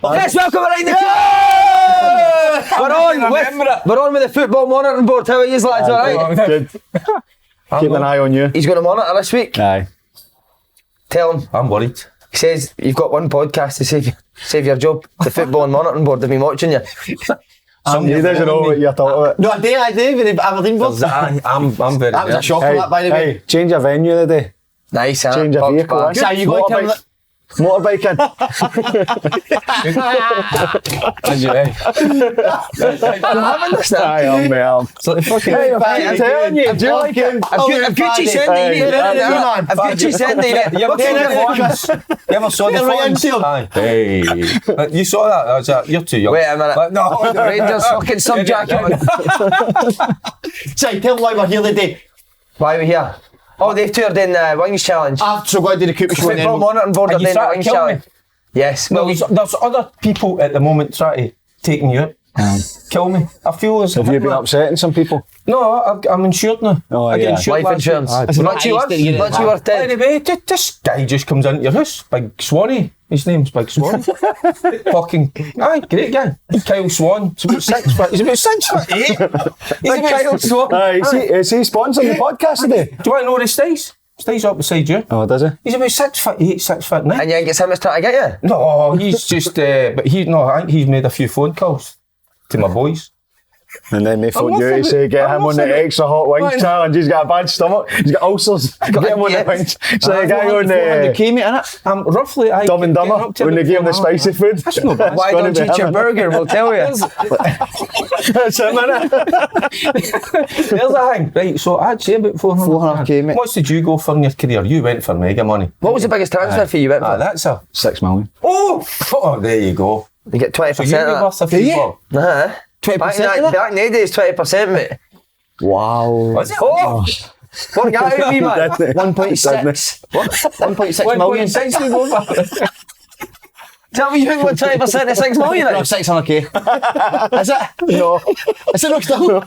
Yes, welcome around the We're on with the football monitoring board. How are you lads, alright? Good. Keep an eye on you. He's going to monitor this week. Aye. Tell him. I'm worried. He says you've got one podcast to save your job. The football and monitoring board have been watching you. He doesn't know what you're talking about. No, I do with the Aberdeen board. I'm very. That was a shock, that, by the way. Hey, change your venue today. Nice, huh? Change your vehicle. So you going to tell them that? Motorbiking. And you, I'm having this now. I am, mate. So the fucking. Hey, I'm telling you, do you like him? If Gucci sent the if Gucci sent the You ever saw the phones? Aye. Hey. You saw that? You're too young. Wait a minute. But no, The Rangers fucking sub jacket on. So tell them why we're here today. Why are we here? Oh, they've toured in the Wings Challenge. I've so got to do the Cooper show and Football then monitoring board are doing the Wings Challenge. Yes. Well, there's other people at the moment trying to take me out. Kill me. I feel as Have you been upsetting some people? No, I'm insured now. Oh, I get yeah. insured Life insurance. Much you worth? Much you worth? Anyway, this guy just comes into your house, Big Swanee. His name's Big Swan. Fucking, aye, great guy. Kyle Swan. He's about 6 foot. He's about 6'8". He's about Kyle Swan. Is he sponsoring the podcast today? Do you want to know where he stays? Stays up beside you. Oh, does he? He's about 6'8", 6'9". And you think it's him that's trying to get you? No, he's just. But I think he's made a few phone calls to my boys. And then they phone you to say get him on the extra hot wings challenge. He's got a bad stomach. He's got ulcers. Get him on the wings. So the guy on the I'm roughly Dumb and Dumber when they give him the spicy food. That's no bad. Why don't you eat your burger? We'll tell you. That's him, innit? There's a thing. Right, so I'd say about 400k, mate. How much did you go for in your career? You went for mega money. What was the biggest transfer fee you went for? That's a... 6 million. Oh, there you go. You get 20% So you'd be of that. worth a few bob. Nah. 20% Back of in the days, 20%, mate. Wow. Was it? Oh! What got out of me, man? 1.6. 1.6 million. 1.6 to go for. Tell me you want 20% of 6 million? No, 600k. Is it? No. Is it not still?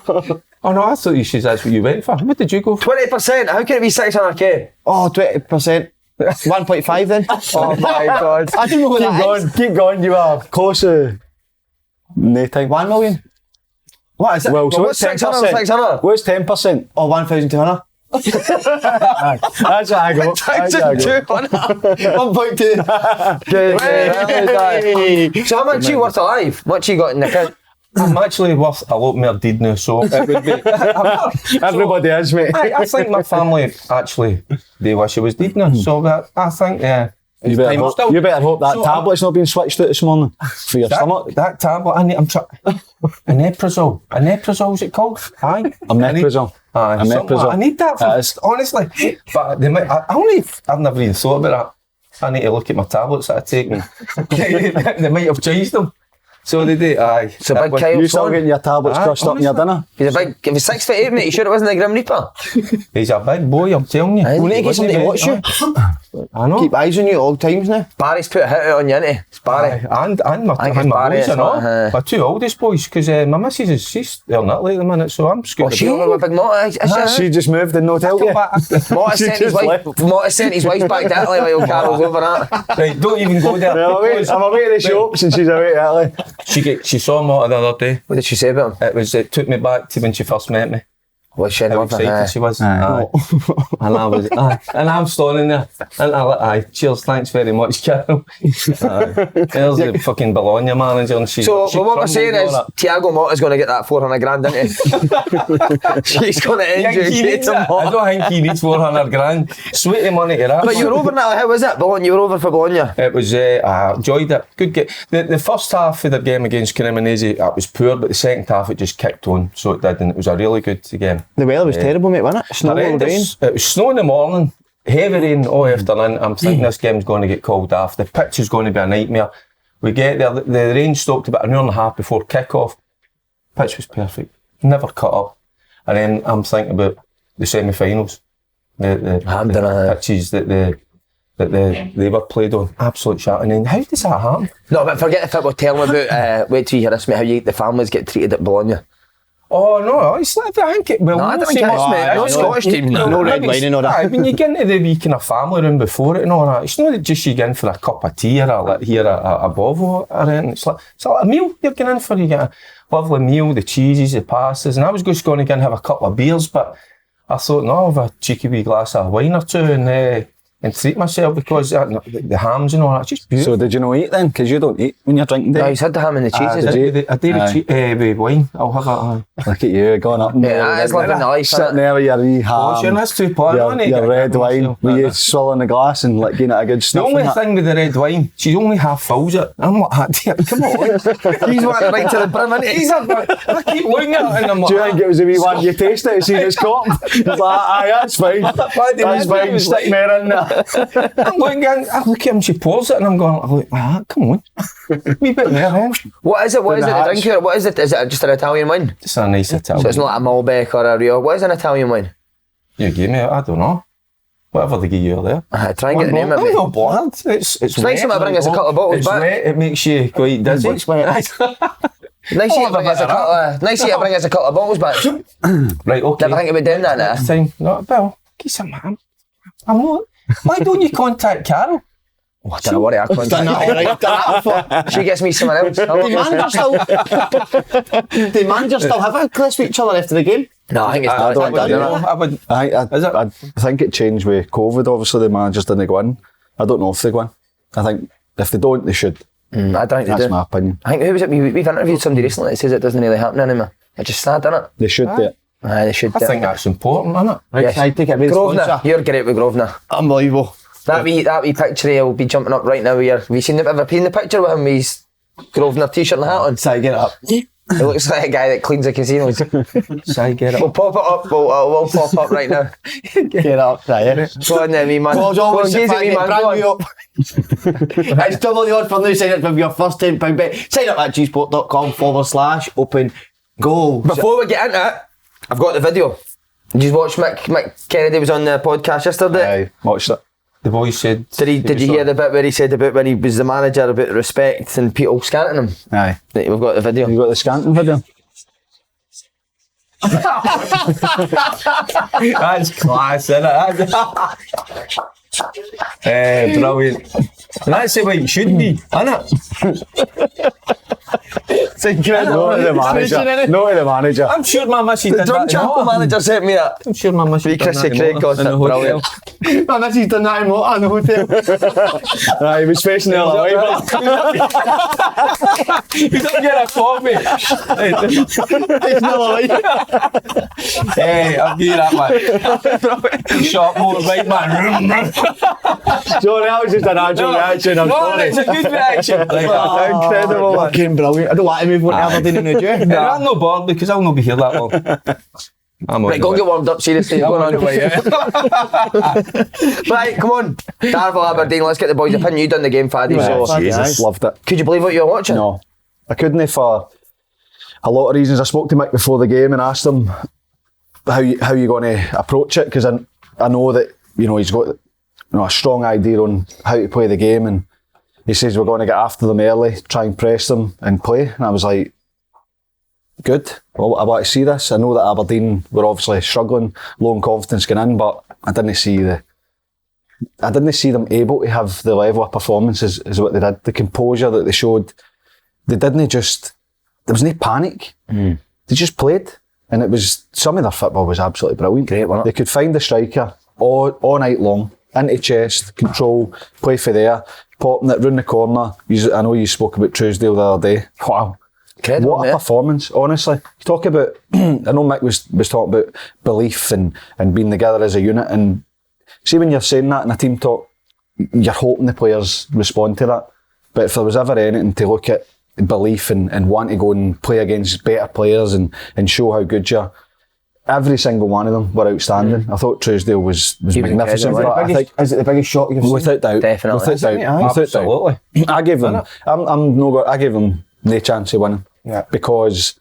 Oh no, I thought that's what you went for. What did you go for? 20%? How can it be 600k? Oh, 20%. 1.5 then. Oh my god. I don't know what that is. Keep going. You are close to no time. 1 million. What is it? Well, so what's what's 600? 600? What's 10%? Oh, 1,200. That's what I got. That's what I got. 1.2. Good. So how much you worth alive? What you got in the account? I'm actually worth a lot more deed now, so it would be... Everybody is, mate. I think my family actually, they wish I was deed now, so that, I think, yeah. You better hope that tablet's not been switched out this morning for your stomach. That tablet, I'm trying... Aneprazole. Aneprazole, is it called? Aye. Omeprazole. Omeprazole. I need that, honestly. But they might... I've never even thought about that. I need to look at my tablets that I take and they might have changed them. So they do, aye. So big Kyle You still Swan. getting your tablets crushed up in your dinner? He's a big, he was 6'8", mate. You sure it wasn't the Grim Reaper? He's a big boy, I'm telling you. We need to get somebody to watch you. I know. Keep eyes on you at all times now. Barry's put a hit out on you, innit? It's Barry. And my Barry boys as and all. well, My two oldest boys, because my missus she's on that late at the minute, so I'm Oh, scooting. she over with Big Motta. She just moved and no tell you. Motta sent his wife back to Italy while Carol's over that. Right, don't even go there. I'm away to the shops and she's away to Italy. She saw Motta the other day. What did she say about him? It took me back to when she first met me. Was she in How love with excited her? she was. Aye. And I was, and I'm standing there. And I like, cheers, thanks very much, Carol. There's the fucking Bologna manager. And she's So what we're saying is, Thiago Motta's going to get that 400 grand, isn't he? She's going to educate him. I don't think he needs 400 grand. Sweetie money to that. But you were over now, how was it? Bologna, you were over for Bologna? It was, I enjoyed it. Good game. The first half of the game against Cremonese, it was poor, but the second half it just kicked on, so it did, and it was a really good game. The weather was terrible, mate, wasn't it? Snow and rain. It was snow in the morning, heavy rain all afternoon. I'm thinking this game's going to get called off. The pitch is going to be a nightmare. We get there, the rain stopped about an hour and a half before kick-off. Pitch was perfect, never cut up. And then I'm thinking about the semi-finals, the pitches that they were played on, absolute shit. And then how does that happen? No, but forget the football. Tell me about, wait till you hear this, mate, how the families get treated at Bologna. Oh no, it's not. I think it. Well, No, I don't think it's not Scottish team. No red wine and all that. When you get into the wee kind of family room before it and all that, it's not just you get in for a cup of tea or a bovo or anything. It's like a meal you're getting in for. You get a lovely meal, the cheeses, the pastas, and I was just going to go and have a couple of beers, but I thought, no, I'll have a cheeky wee glass of wine or two and treat myself because the hams and all that, just beautiful. So did you not eat then? Because you don't eat when you're drinking, do you? No, he's had the ham and the cheeses. I did with wine. I'll have it. Look at you, going up and Yeah, it's living the life. sitting there with your wee ham, Sure, that's too important, isn't it? your red wine, with you That. swilling the glass and like getting it a good The snuff. only and that. thing with the red wine, she only half fills it. I'm like, dear, come on. He's wanting right to the brim, isn't he? He's like, I keep looking at it and I'm like, Do you think it was a wee one you taste it and see it's caught? It's like, aye, that's fine. That's fine, stick more in there. I look at him, she pours it and I'm going, come on. Wee bit there, then. What is it? What is it? the The drink hatch. here? What is it? Is it just an Italian wine? It's a nice Italian. So it's not a Malbec or a Rio. What is an Italian wine? You give me it, I don't know. Whatever they give you there. Try and get the name of I'm it. not bothered. It's nice of him to bring us a couple of bottles it's back. wet, it makes you quite dizzy. Nice of you to bring us a couple of. Nice of you to bring us a couple of bottles back. Right, okay. Never think about doing that now. Next time, not Bill. Get some ham. I'm not. Why don't you contact Carol? Oh, I don't know what I Done that alright, done that before. She gets me someone else. The manager still have a clash with each other after the game? No, I think it's I done. don't Done, know. isn't it? I would. Is it? I think it changed with COVID. Obviously, the managers didn't go in. I don't know if they go in. I think if they don't, they should. I don't think they That's do. my opinion. I think who was it? We've interviewed somebody recently that says it doesn't really happen anymore. It's just sad, isn't it? They should do it. Aye, they should. I do think it. that's important, isn't it? Right, Yes. can I take it with the Grosvenor, sponsor? you're great with Grosvenor. Unbelievable. That wee picture will be jumping up right now. Have you seen ever seen the picture with him with his Grosvenor t-shirt and hat on? Sorry, get it up. It looks like a guy that cleans the casinos. Say, get it. We'll pop it up. We'll pop up right now. Get it up, right, yeah. Go on then, wee man. Paul's Go on, always use it, wee man. Go on. up. It's double the odds for new sign-ups with your first £10 bet. Sign up at gsport.com/open goal. Before we get into it, I've got the video. Did you watch Mick Kennedy was on the podcast yesterday? Aye, watched it. The boy said. Did you hear the bit where he said about when he was the manager about respect and people scanting him? Aye. We've got the video. You got the Scanton video? That's class, isn't it? Brilliant. And that's the way it should be, isn't it? It's incredible. No to the manager. No to the manager. I'm sure my missus did Drum that. Chapel manager sent me that. I'm sure my missus Wee done Chrissy that Craig got in the it. hotel. Brilliant. My missus done that in Motor in the hotel. Aye, he was facing the other way. You don't get a coffee. It's not like Hey, I'll give you that one. Shot more right, man. Sorry, that was just an actual reaction. I'm No, sorry. it's a good reaction. Incredible. fucking brilliant. I don't want to move on to Aberdeen in the day. I'm not bored because I'll not be here that long. I'm Right, go and get warmed up, seriously. What's going on? Right, come on. Darvel Aberdeen, let's get the boys' opinion. You done the game, Faddy, so Jesus, loved it. could you believe what you were watching? No, I couldn't for a lot of reasons. I spoke to Mick before the game and asked him how you going to approach it, because I know that he's got a strong idea on how to play the game, and he says we're going to get after them early, try and press them and play. And I was like, good. Well, I want to see this. I know that Aberdeen were obviously struggling, low in confidence going in, but I didn't see them able to have the level of performance as what they did. The composure that they showed, they didn't just. There was no panic. They just played, and it was some of their football was absolutely brilliant. Great, wasn't it? They could find the striker all night long, into chest, control, play for there, popping it round the corner. I know you spoke about Truesdale the other day. Wow. Incredible, What a mate. performance, honestly. You talk about, I know Mick was talking about belief and being together as a unit, and see when you're saying that in a team talk, you're hoping the players respond to that. But if there was ever anything to look at belief and want to go and play against better players and show how good you are, every single one of them were outstanding. I thought Truesdale was magnificent. incredible. But I think, Is it the biggest shock you've seen? without doubt, Definitely. without doubt, Absolutely. I gave them. I gave them no chance of winning. Yeah. Because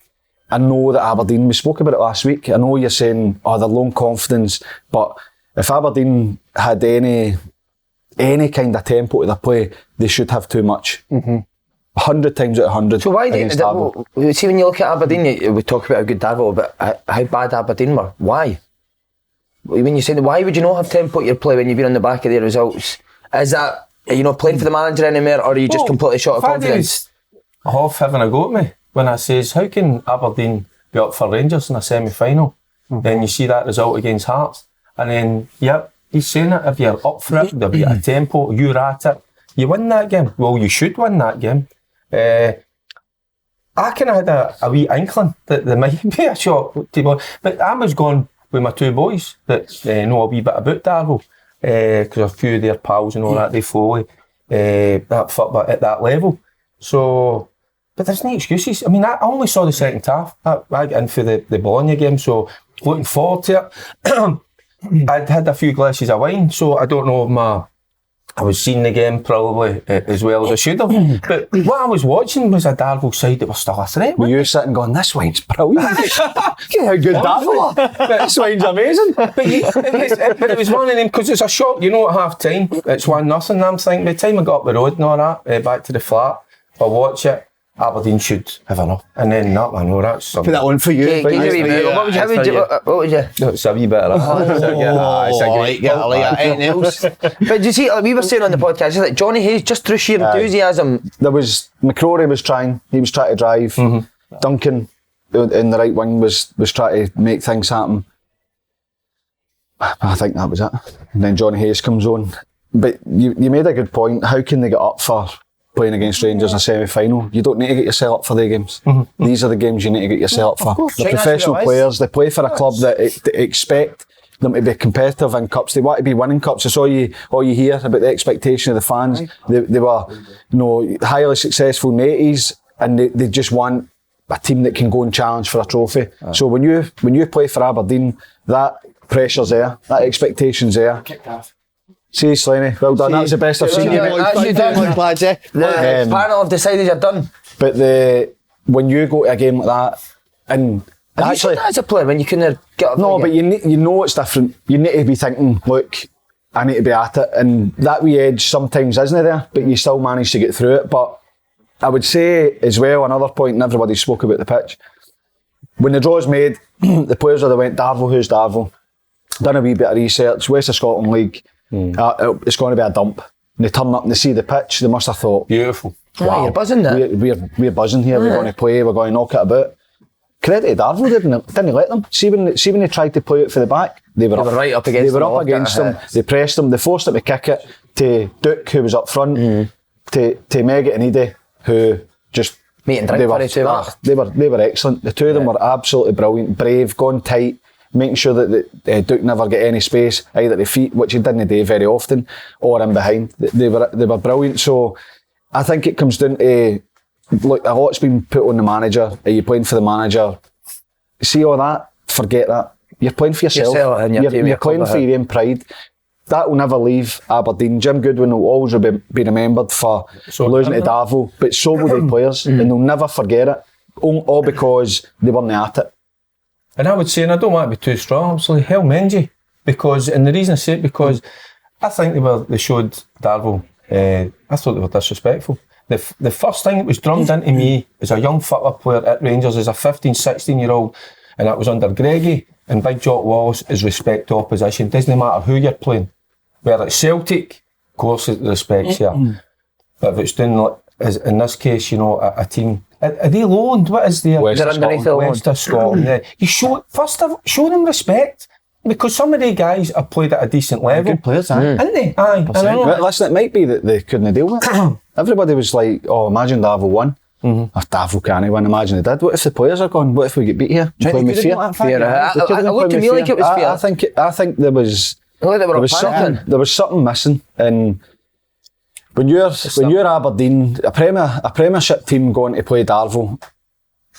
I know that Aberdeen. We spoke about it last week. I know you're saying, they're low in confidence, but if Aberdeen had any kind of tempo to their play, they should have too much. 100 times out of 100. So why against Darvel. see when you look at Aberdeen, we talk about how good Darvel, but how bad Aberdeen were. Why? When you say why would you not have tempo to your play when you've been on the back of their results? Is that, are you not playing for the manager anymore, or are you just completely short of confidence? Half having a go at me when I says, how can Aberdeen be up for Rangers in a semi-final? Then you see that result against Hearts, and then he's saying it, if you're up for it, there'll be a tempo, you're at it, you win that game. Well, you should win that game. I kind of had a wee inkling that there might be a shot to go, but I was going with my two boys that know a wee bit about Darvel, because a few of their pals and all that, they follow that football at that level. So, but there's no excuses. I mean, I only saw the second half. I got in for the Bologna game, so looking forward to it. I'd had a few glasses of wine, so I don't know if I was seeing the game probably as well as I should have. But what I was watching was a Darvel side that was still a threat. Were you sitting going, this wine's brilliant? Look how good Darvel are. This wine's amazing. But it was one of them, because it's a shock, you know, at half time, it's 1-0, and I'm thinking, by the time I got up the road and all that, back to the flat, I watch it, Aberdeen should have enough. And then that one, that's something. Put that one for you. What would you? No, it's a wee bit of Anything else? But you see, like we were saying on the podcast, it's like Johnny Hayes, just through sheer enthusiasm. There was, McCrory was trying to drive. Duncan in the right wing was trying to make things happen. I think that was it. And then Johnny Hayes comes on. But you made a good point. How can they get up for playing against Rangers in a semi-final? You don't need to get yourself up for the games. These are the games you need to get yourself up for. They're professional players. They play for a club that expect them to be competitive in cups. They want to be winning cups. It's all you hear about the expectation of the fans. They were, highly successful in the 80s, and they just want a team that can go and challenge for a trophy. So when you play for Aberdeen, that pressure's there, that expectation's there. Kicked off. See, Slaney, well done. That's the best I've seen you. The panel have decided you're done. But when you go to a game like that, and have you seen that as a player when you couldn't get up? No, but you know it's different. You need to be thinking, look, I need to be at it, and that wee edge sometimes isn't there, but you still manage to get through it. But I would say as well, another point, and everybody spoke about the pitch. When the draw's made, the players would have went, Darvel, who's Darvel? Done a wee bit of research, West of Scotland League. It's going to be a dump. And they turn up and they see the pitch, they must have thought, beautiful. Wow, you're buzzing there. We're buzzing here, we're going to play, we're going to knock it about. Credit to Darvel, didn't let them. See when they tried to play it for the back, they were right up against them. They were up against them, they pressed them, they forced them to kick it to Duke, who was up front, to Megget and Edie, who just... Meat and drink they were excellent. The two of them were absolutely brilliant, brave, gone tight, making sure that Duke never get any space, either the feet, which he didn't do very often, or in behind. They were brilliant. So I think it comes down to, look, a lot's been put on the manager. Are you playing for the manager? See all that? Forget that. You're playing for yourself. You're playing for your own pride. That will never leave Aberdeen. Jim Goodwin will always be remembered for losing to Darvel, but so will the players, and they'll never forget it, all because they weren't at it. And I would say, and I don't want to be too strong, absolutely hell Menji, and the reason I say it, because I think they showed Darvel, I thought they were disrespectful. The first thing that was drummed into me as a young football player at Rangers as a 15, 16-year-old, and that was under Greggy and Big Jock Wallace, is respect to opposition. Doesn't matter who you're playing. Whether it's Celtic, of course the respect's here. But if it's doing, like, as in this case, a team, are they loaned? What is their West of Scotland? You show them respect, because some of the guys have played at a decent level. Good players, aren't they? Aye. Listen, it might be that they couldn't deal with it. Everybody was like, oh, imagine Darvel won. If Darvel can't win, imagine they did. What if the players are gone? What if we get beat here? Playing with fear. It looked to me like it was fear. I think there was something missing. And when you're Aberdeen, a Premiership team going to play Darvel,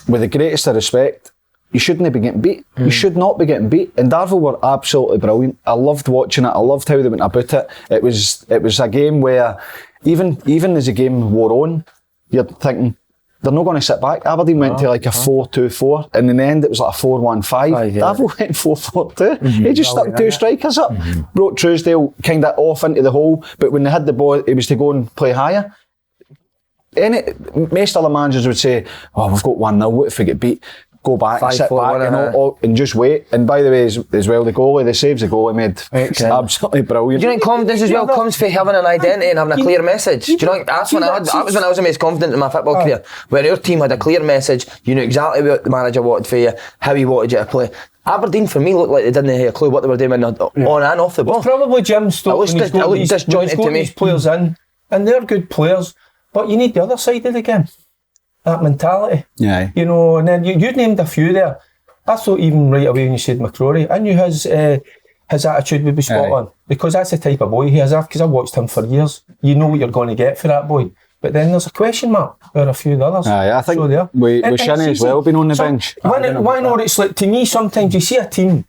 with the greatest of respect, you shouldn't be getting beat. You should not be getting beat. And Darvel were absolutely brilliant. I loved watching it. I loved how they went about it. It was a game where even as the game wore on, you're thinking, they're not going to sit back. Aberdeen went to like a 4-2-4, and in the end it was like a 4-1-5. Darvel went 4-4-2. He just stuck two strikers up. Brought Truesdale kind of off into the hole, but when they had the ball, it was to go and play higher. most other managers would say, oh, we've got 1-0, what if we get beat? Go back, 5-4, sit back and just wait. And by the way, as well, the saves the goalie made, absolutely brilliant. Do you think confidence as well comes from having an identity and having a clear message? Do you know, that was when I was the most confident in my football career, where our team had a clear message, you knew exactly what the manager wanted for you, how he wanted you to play. Aberdeen for me looked like they didn't have a clue what they were doing on and off the ball. It's probably Jim Stoke. It looked disjointed to me. These players in, and they're good players, but you need the other side of the game. That mentality. Yeah. You know, and then you named a few there. I thought even right away when you said McCrory, I knew his attitude would be spot on, because that's the type of boy he is. Because I've watched him for years. You know what you're going to get for that boy. But then there's a question mark or a few others. I think with Shinnie as well being on the bench. Why not? It's like, to me, sometimes you see a team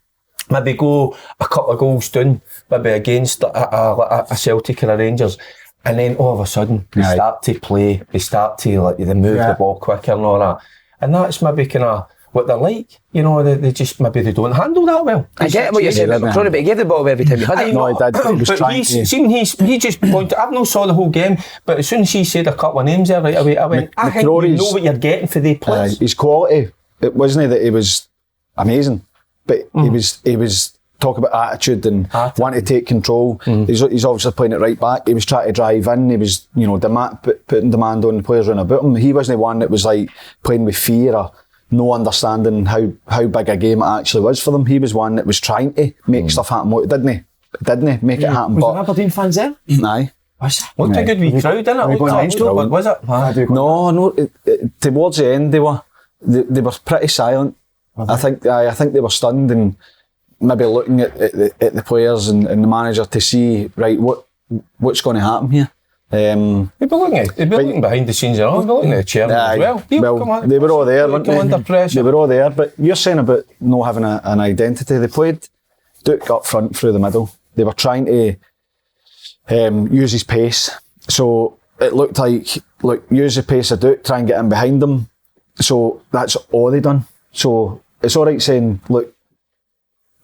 maybe go a couple of goals down, maybe against a Celtic or a Rangers, and then all of a sudden they start to play, they start to they move the ball quicker and all that. And that's maybe kind of what they're like, you know, they just maybe they don't handle that well. I get what you're saying, but he gave the ball away every time he had it. No, he did. He was trying to. He just pointed. I've not saw the whole game, but as soon as he said a couple of names there right away, I went, I think you know what you're getting for the players. His quality, it wasn't that he was amazing, but he was talking about attitude and wanting to take control. He's obviously playing it right back. He was trying to drive in. He was, you know, putting demand on the players around about him. He wasn't the one that was like playing with fear or no understanding how big a game it actually was for them. He was one that was trying to make stuff happen, didn't he? Make it happen. Was there Aberdeen fans there? Aye. Looked a good wee crowd, didn't it? Was it? No. Towards the end, they were pretty silent. I think they were stunned and maybe looking at the players and the manager to see what's going to happen here. They'd be looking behind the scenes and all. They'd be looking at the chairman as well. They were all there, weren't they? Under pressure. They were all there, but you're saying about not having an identity. They played Duke up front through the middle. They were trying to use his pace. So it looked like, use the pace of Duke, try and get in behind them. So that's all they done. So it's all right saying, look,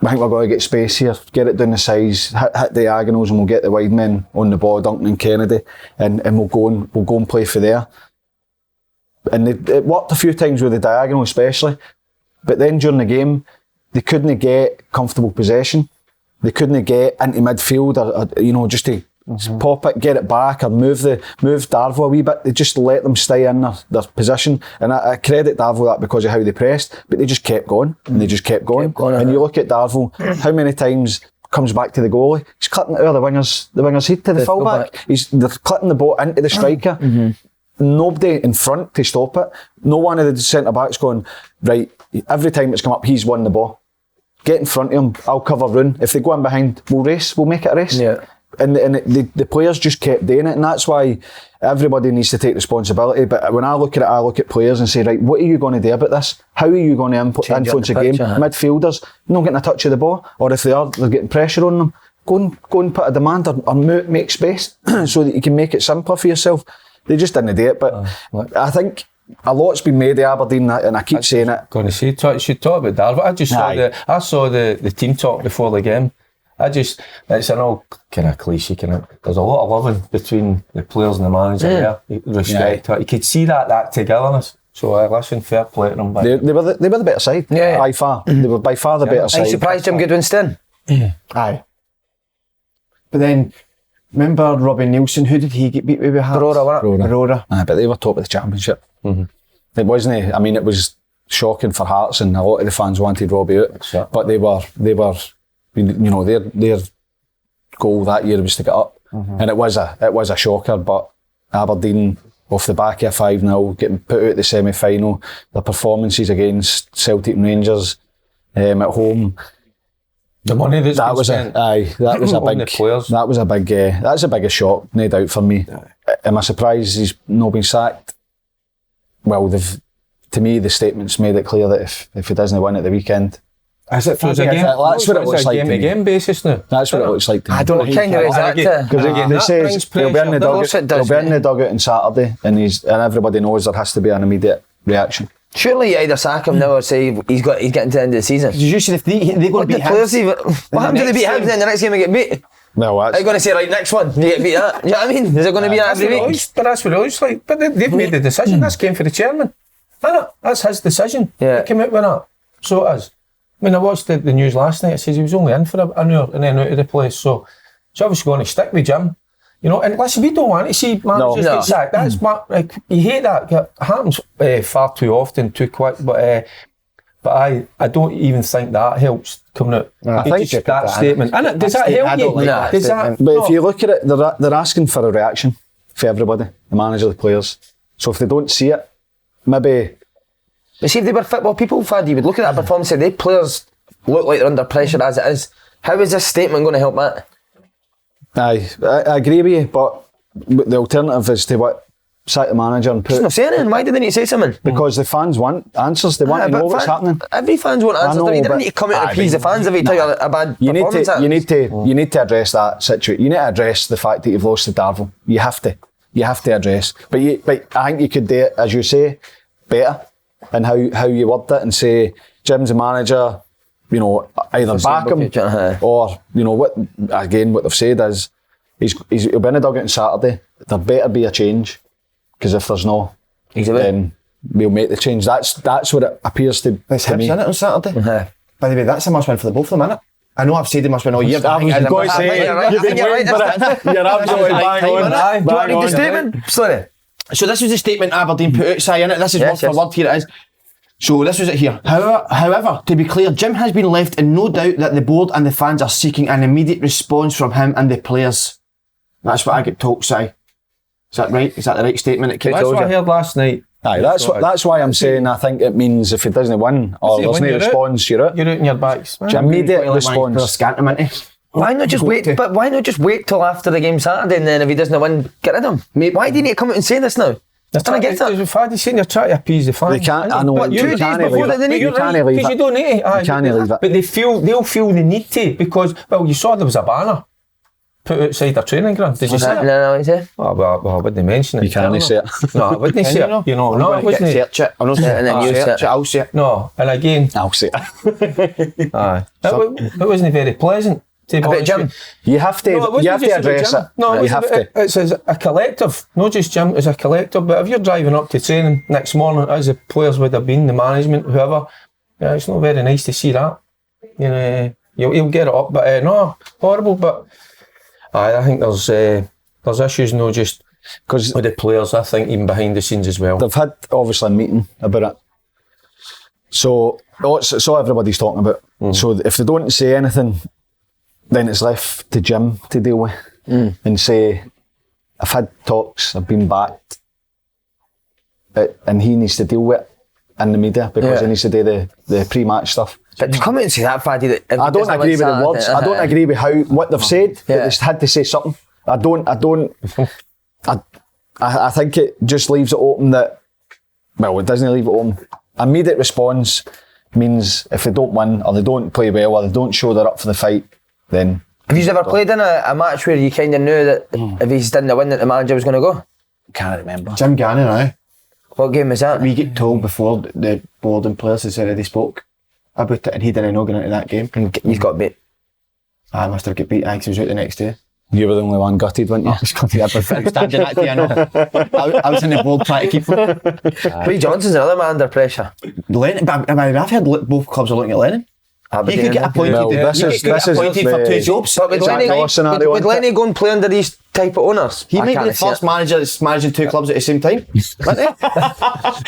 I think we're going to get space here, get it down the sides, hit diagonals, and we'll get the wide men on the ball, Duncan and Kennedy, and we'll go and play for there. And it worked a few times with the diagonal especially, but then during the game, they couldn't get comfortable possession. They couldn't get into midfield or just to pop it, get it back, or move Darvo a wee bit. They just let them stay in their position. And I credit Darvo that because of how they pressed, but they just kept going and they just kept going. And you look at Darvo, how many times comes back to the goalie, he's clipping it out of the winger's head to the fullback. They're clipping the ball into the striker. Nobody in front to stop it. No one of the centre backs going, right, every time it's come up, he's won the ball. Get in front of him, I'll cover room. If they go in behind, we'll make it a race. Yeah. And the players just kept doing it, and that's why everybody needs to take responsibility. But when I look at players and say, right, what are you going to do about this? How are you going to influence the game? Midfielders not getting a touch of the ball, or if they are, they're getting pressure on them. Go and put a demand or make space so that you can make it simpler for yourself. They just didn't do it. But I think a lot's been made of Aberdeen, and I keep saying it. Going to say, you should talk about Darvo. I saw the team talk before the game. It's an old kind of cliche, there's a lot of loving between the players and the manager there. Respect. You could see that togetherness. So listen, fair play to them. They were the better side, by far. They were by far the better side. I'm surprised Jim Goodwin's staying. Aye. But then, remember Robin Nielsen, who did he get beat with Hearts? Aurora. Aye, but they were top of the championship. It wasn't, I mean, it was shocking for Hearts, and a lot of the fans wanted Robbie out. Sure. But they were, their goal that year was to get up, and it was a shocker. But Aberdeen, off the back of a 5-0, getting put out the semi-final, the performances against Celtic and Rangers at home, the money that's been spent. That's the biggest shock, no doubt for me. Am I surprised he's not been sacked? Well, to me, the statements made it clear that if he doesn't win at the weekend. Is it that's what it looks like to me. Game basis now. That's what it looks like to me. I don't know. Kind of is that because they say he'll be in the dugout on Saturday, and everybody knows there has to be an immediate reaction. Surely you either sack him now or say he's getting to the end of the season. Did you see if they go to beat him? What happens if they beat him then the next game they get beat? Well, Are you going to say, right, next one? You get beat that? You know what I mean? Is it going to be that every week? But that's what it looks like. But they've made the decision. This came for the chairman. That's his decision. Yeah. He came out with that. So it is. I mean, I watched the news last night. It says he was only in for an hour and then out of the place. So it's obviously going to stick with Jim. You know, and listen, we don't want to see managers get sacked. That's like, you hate that. It happens far too often, too quick. But I don't even think that helps coming out. I think just that statement. And does that help you? Like Does that? But if you look at it, they're asking for a reaction for everybody, the manager, the players. So if they don't see it, maybe. But see, if they were football people, Fad, you would look at that performance and say, they players look like they're under pressure as it is. How is this statement going to help that? I agree with you, but the alternative is to sack the manager and put. He's not saying anything. Why do they need to say something? Because the fans want answers. They want to know what's happening. Every fans want answers. They don't need to come out and appease the fans if they tell you a bad performance. You need to address that situation. You need to address the fact that you've lost to Darvel. You have to address. But I think you could do it, as you say, better in how you word it and say Jim's the manager. You know, either back him or, you know, what they've said is he'll be in the dugout on Saturday. There better be a change, because if there's no, then we'll make the change. That's what it appears to It's me. Hibs, isn't it, on Saturday? By the way, that's a must win for the both of them, isn't it? I know I've said they must win all year, but I think going to say, you've been waiting for it. You're absolutely bang on. Do I need the statement? Sorry. So this was the statement Aberdeen put outside, innit? This is word for word, here it is. So this was it here. However, to be clear, Jim has been left in no doubt that the board and the fans are seeking an immediate response from him and the players. That's what I get told, Si. Is that right? Is that the right statement? That's what I heard last night. Aye, that's why I'm saying I think it means if he doesn't win or there's no response, you're out. You're out in your backs. Immediate response. Why not just wait? But why not just wait till after the game Saturday, and then if he doesn't win, get rid of him? Mate, why do you need to come out and say this now? I get that. Faddy's saying you're trying to appease the fans. They can't. I know. But You can't leave it. You can't leave it. Because you don't need it. You can't leave it. But they'll feel the need to, because, well, you saw there was a banner put outside their training ground. Did you see it? No, what did Oh, well, I wouldn't mention it. You can't say it. No, I wouldn't say it. You know, no, I wouldn't. Search it. I'm not saying it, and then you search it. I'll say it. No, and again, I'll say it. aye, it wasn't very pleasant. About Jim. You have to address it. No, you have to. It's as a collective, not just Jim, it's a collective. But if you're driving up to training next morning, as the players would have been, the management, whoever, yeah, it's not very nice to see that. You know, you'll get it up, but no, horrible. But I think there's issues, not just because with the players. I think even behind the scenes as well. They've had obviously a meeting about it. So it's all everybody's talking about. So if they don't say anything, then it's left to Jim to deal with and say, I've had talks, I've been backed, and he needs to deal with it in the media because he needs to do the pre-match stuff. But to come out and say that, Faddy, that I don't agree with the words. I don't agree with what they've said. That they had to say something. I think it just leaves it open that, well, it doesn't leave it open. Immediate response means if they don't win or they don't play well or they don't show they're up for the fight, then. Have you ever played in a match where you kind of knew that if he didn't win that the manager was going to go? Can't remember. Jim Gannon, aye. What game was that? We get told before the board and players has already spoke about it, and he didn't know going into that game. And he's got beat. I must have got beat, because he was out the next day. You were the only one gutted, weren't you? I was gutted. I'm standing that day, I know. I was in the board trying to keep him. Lee Johnson's another man under pressure. Lennon, but I've heard both clubs are looking at Lennon. He could get appointed. Well, This is for 2 jobs. But would Lenny go and play under these type of owners? He might be the first manager that's managing 2 clubs at the same time.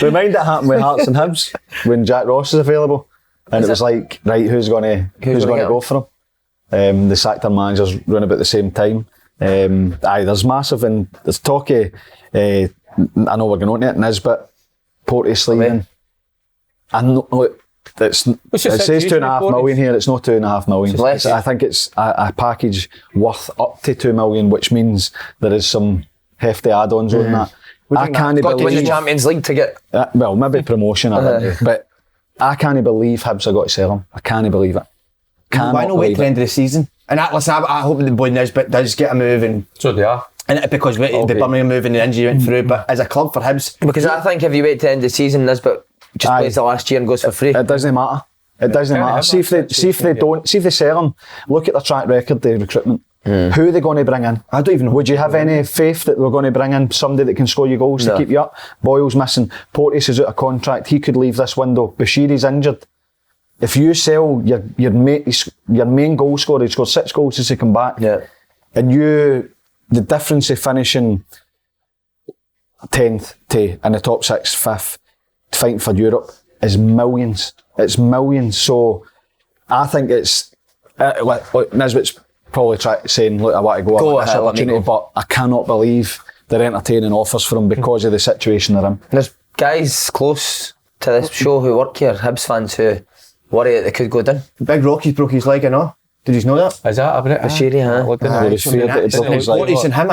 Remind it happened with Hearts and Hibs when Jack Ross is available, and it was like, right, who's going to go for him? The sacked their managers run about the same time. There's massive, and there's talk of, I know we're going on to it, Nisbet, Porteous leaving. And look, it says 2.5 million here. It's not 2.5 million. I think it's a package worth up to 2 million, which means there is some hefty add-ons on that. I can't got to win the Champions League to get. Well, maybe promotion, but I can't believe Hibs have got to sell him. I can't believe it. Why not wait till the end of the season? And listen, I hope the boy Nisbet does get a move, and so they are. And because the Birmingham move and the injury went through, but as a club for Hibs, because I think if you wait till the end of the season, Nisbet just plays the last year and goes for free. It doesn't matter. It doesn't matter. See if they sell him. Look at their track record, the recruitment. Who are they going to bring in? I don't even know. Would you have any faith that we're going to bring in somebody that can score you goals to keep you up? Boyle's missing. Porteous is out of contract. He could leave this window. Bashiri's injured. If you sell your main goal scorer, he scored 6 goals since he come back, and the difference of finishing 10th to in the top 6, 5th, fighting for Europe is millions. It's millions. So I think it's Nisbet's probably saying, look, I want to go at this opportunity, but I cannot believe they're entertaining offers for him because of the situation they're in. There's guys close to this show who work here, Hibs fans, who worry that they could go down. Big Rocky's broke his leg, I know. Did you know that? Is that a bit? Bashiri, Porteous and him.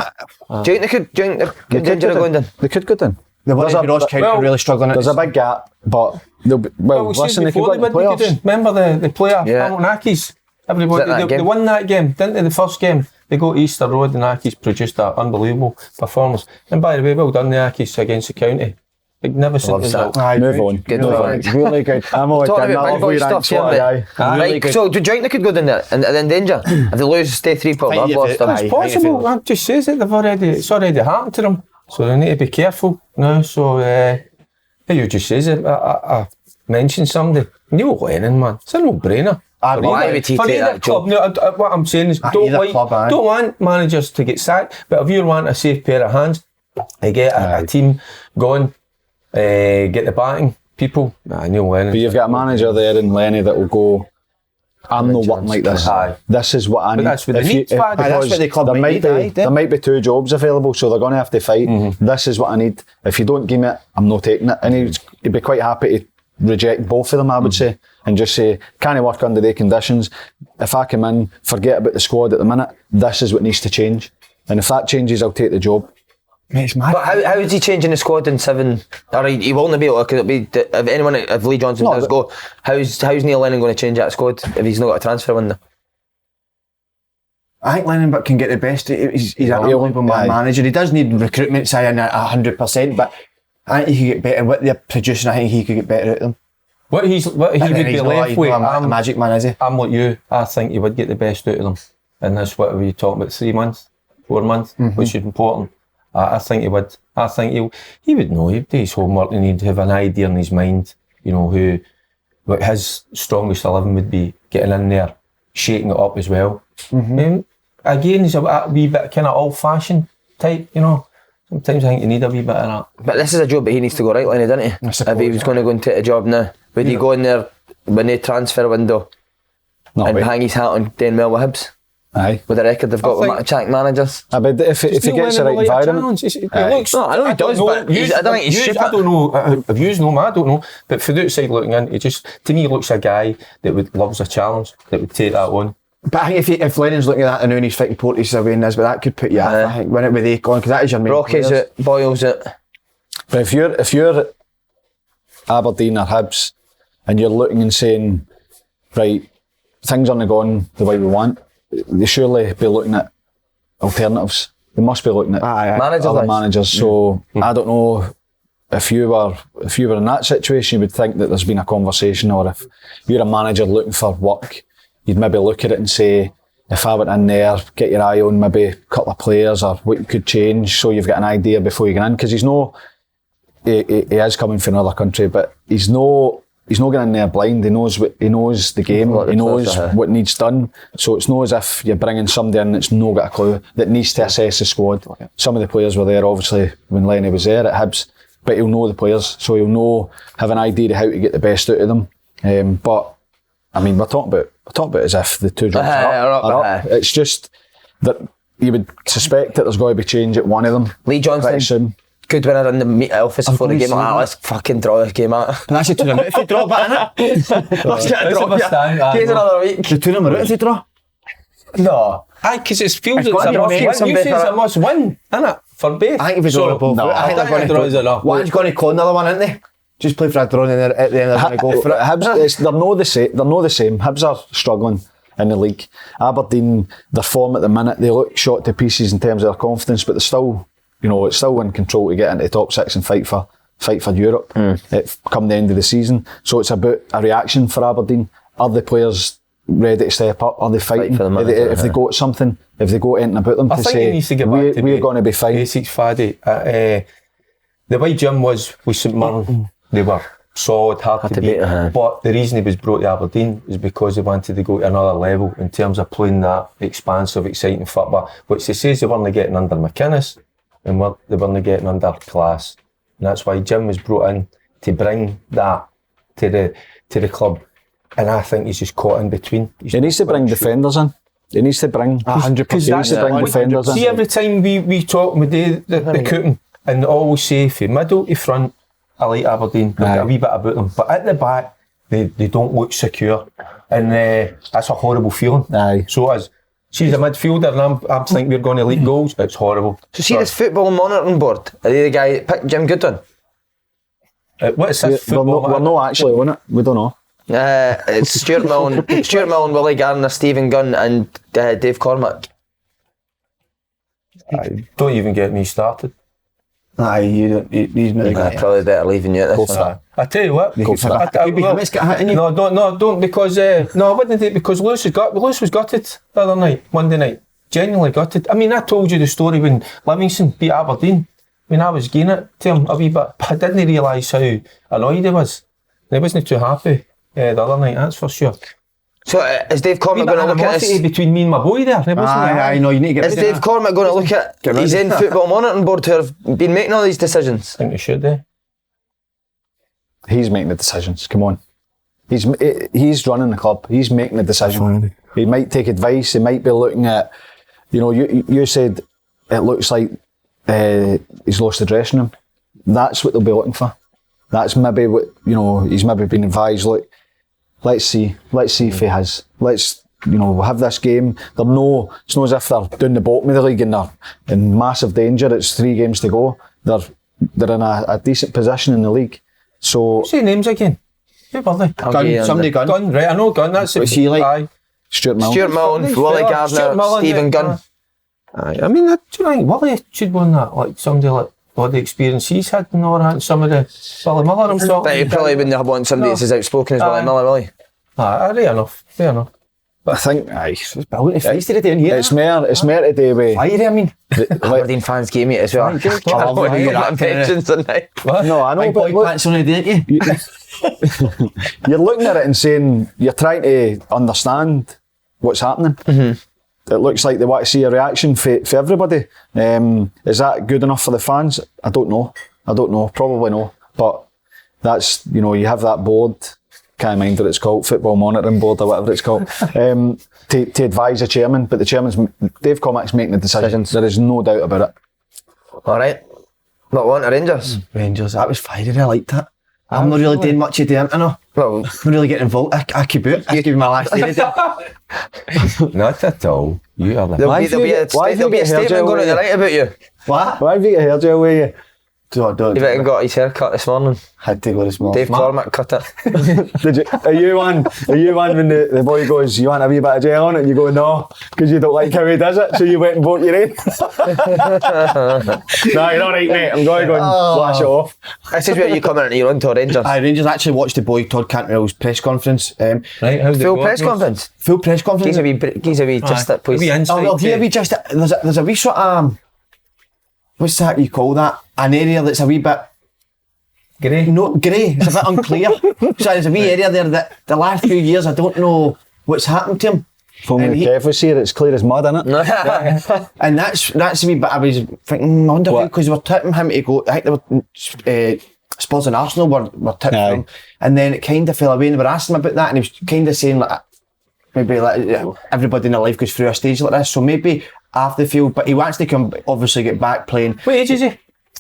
Do you think they're going down? They could go down. The ones at Ross County really struggling. There's a big gap, but they'll be, listen, they could go in the playoffs. Remember the player, Hamilton Ackies? Everybody, they won that game, didn't they? The first game, they go to Easter Road and Ackies produced that unbelievable performance. And by the way, well done the Ackies against the county. Magnificent result. Move on. Good move. Really good. I'm always Talking about big boy stuff here, mate. Really good. So do you think they could go down there and in danger? If they lose, stay 3 points. I've lost them. It's possible. That just says it. It's already happened to them. So they need to be careful now. So you just says it. I mentioned somebody. Neil Lennon, man. It's a no-brainer. Why would he take that job? No, what I'm saying is don't want managers to get sacked, but if you want a safe pair of hands, they get a team going, get the backing people. Neil Lennon. But you've got a manager there in Lenny that will go, I'm not working like this. This is what I need. That's what they need. That's what the club there might be 2 jobs available, so they're going to have to fight. This is what I need. If you don't give me it, I'm not taking it. And he'd be quite happy to reject both of them, I would say, and just say, can I work under the conditions? If I come in, forget about the squad at the minute, this is what needs to change. And if that changes, I'll take the job. Mate, it's mad. But how is he changing the squad in 7? Or he won't be able to, it'll be, if Lee Johnson does go, how's Neil Lennon going to change that squad if he's not got a transfer window? I think Lennon can get the best. He's an unbelievable manager. He does need recruitment, saying 100%, but I think he could get better. What they're producing, I think he could get better at them. What he would be left with, a magic man, is he? I'm like you. I think he would get the best out of them. And that's what we talking about, 3 months, 4 months, which is important. I think he would. I think he would know. He'd do his homework and he'd have an idea in his mind, you know, what his strongest 11 would be, getting in there, shaking it up as well. Again, he's a wee bit kind of old-fashioned type, you know. Sometimes I think you need a wee bit of that. But this is a job that he needs to go right, Lenny, doesn't he? If he was going to go and take a job now, would he go in there when they transfer window and hang his hat on doing well with Hibs? Aye. With the record they've got with Czech managers. I bet if he gets the right environment. I know he does, but I don't think he's stupid. I don't know, if you know him, I don't know. But for the outside looking in, to me, he looks a guy that loves a challenge, that would take that on. But I think if Lennon's looking at that and now he's fighting Porteous away in this, but that could put you I think, win it with Akon, because that is your main Rocky's it, Boyle's it. But if you're Aberdeen or Hibs and you're looking and saying, right, things aren't going the way we want, they surely be looking at alternatives. They must be looking at other managers. So I don't know if you were in that situation, you would think that there's been a conversation, or if you're a manager looking for work, you'd maybe look at it and say, if I went in there, get your eye on maybe a couple of players or what you could change, so you've got an idea before you get in. Because he is coming from another country, but he's not going in there blind. He knows the game. He knows what needs done. So it's not as if you're bringing somebody in that's not got a clue, that needs to assess the squad. Some of the players were there obviously when Lenny was there at Hibs, but he'll know the players, so he'll have an idea of how to get the best out of them. But I mean, we're talking about as if the 2 jobs are up. It's just that you would suspect that there's going to be change at one of them. Lee Johnson, good winner in the meet office before the game. Let's fucking draw this game out. But that's a tournament if they draw, innit? Let's get a draw. Here's another week. The tournament if they draw. No. Aye, because it feels it's a must win. You say it's a must win, innit? For both. I think if we draw both, I think they're going to draw. One's going to call another one, aren't they? Just play for a draw and then at the end they're going to go for it. Hibs, they're not the same. Hibs are struggling in the league. Aberdeen, their form at the minute, they look shot to pieces in terms of their confidence, but they're still, it's still in control to get into the top 6 and fight for Europe come the end of the season. So it's about a reaction for Aberdeen. Are the players, ready to step up? Are they fighting? for the manager, If they got something, if they got anything about them I to think say, he needs to get back to we're going to be fine. basics, Faddy. The way Jim was with St Mirren, they were solid, hard to beat. But the reason he was brought to Aberdeen is because they wanted to go to another level in terms of playing that expansive, exciting football, which they say they weren't getting under McInnes and they weren't getting under Class. And that's why Jim was brought in to bring that to the club. And I think he's just caught in between. He needs to bring defenders in. He needs to bring 100%. He needs to bring defenders in. See, every time we talk with the cooking, and they always say from middle to front, I like Aberdeen. They've got a wee bit about them, but at the back they don't look secure, and that's a horrible feeling. Aye. So as she's a midfielder, and I'm thinking we're going to leak goals. It's horrible. So see this football monitoring board. Are they the guy that picked Jim Goodwin? What is this football? We're not actually on it. We don't know. It's Stuart Milne, Willie Gardner, Stephen Gunn, and Dave Cormack. Don't even get me started. Aye, he's not Probably better leaving you at this one. I tell you what, let's get hitting you. No, don't because I wouldn't do it because Lewis was gutted the other night, Monday night. Genuinely gutted. I mean, I told you the story when Livingston beat Aberdeen. I mean, I was giving it to him a wee bit, but I didn't realise how annoyed he was. He wasn't too happy the other night, that's for sure. So is Dave Cormack going to look at this? Between me and my boy there. Aye, no, you need to get Is Dave Cormack going to look at his own football monitoring board who have been making all these decisions? I think he should do. He's making the decisions. Come on. He's running the club. He's making the decision. He might take advice. He might be looking at, you said it looks like he's lost the dressing room. That's what they'll be looking for. That's maybe what, he's maybe been advised, look, let's see if he has. Let's, have this game. It's not as if they're down the bottom of the league and they're in massive danger. It's 3 games to go. They're in a decent position in the league. So say names again. Who were they? Gunn. Right, I know Gunn. That's it. Was he like? Aye. Stuart Milne, Willie Gardner, Stephen Gunn. Aye. I mean, do you think Willie should win that? Like somebody like what the experience he's had and all that. Some of the Billy Miller himself. But he probably wouldn't have wanted somebody that's as outspoken as Billy Miller, will he? Fair enough. But I think, It's brilliant. It's down here. it's more to do with. Fiery, I mean. Aberdeen fans gave me it as well. I want to hear that mentions tonight. No, I know, Big but boy pants on the day, you're looking at it and saying, you're trying to understand what's happening. It looks like they want to see a reaction for everybody. Is that good enough for the fans? I don't know. Probably no. But that's, you have that board, can't mind what it's called, football monitoring board or whatever it's called, to advise the chairman. But the chairman's, Dave Cormack's making the decisions. There is no doubt about it. Alright. Not one to Rangers. Rangers, that was fiery. I liked that. I'm not really doing much of the internet. Well, I'm not really getting involved. I could boot. I give you my last day. Not at all. You are the. There'll be a statement going to the right about you. What? Why have you got your hair gel with you? Don't. He went and got his hair cut this morning. Had to go this morning. Dave Cormack cut it. Are you one when the boy goes, you want a wee bit of gel on it? And you go, no, because you don't like how he does it, so you went and bought your own. No, you're all right, mate. I'm going to go and flash it off. This is where you come into your own to Rangers. Rangers actually watched the boy Todd Cantwell's press conference. Right, how's Full press conference. Full press conference. He's a wee just that place. There's a wee sort of what's that you call that? An area that's a wee bit grey. No, grey. It's a bit unclear. So there's a wee area there that the last few years I don't know what's happened to him. If only Kev was here, it's clear as mud, isn't it? And that's a wee bit I was thinking, I wonder because they were tipping him to go. I think they were Spurs and Arsenal were tipping him, and then it kind of fell away. And they were asking him about that, and he was kind of saying like maybe like everybody in their life goes through a stage like this, so maybe after the field, but he wants to come, obviously get back playing. What age is he?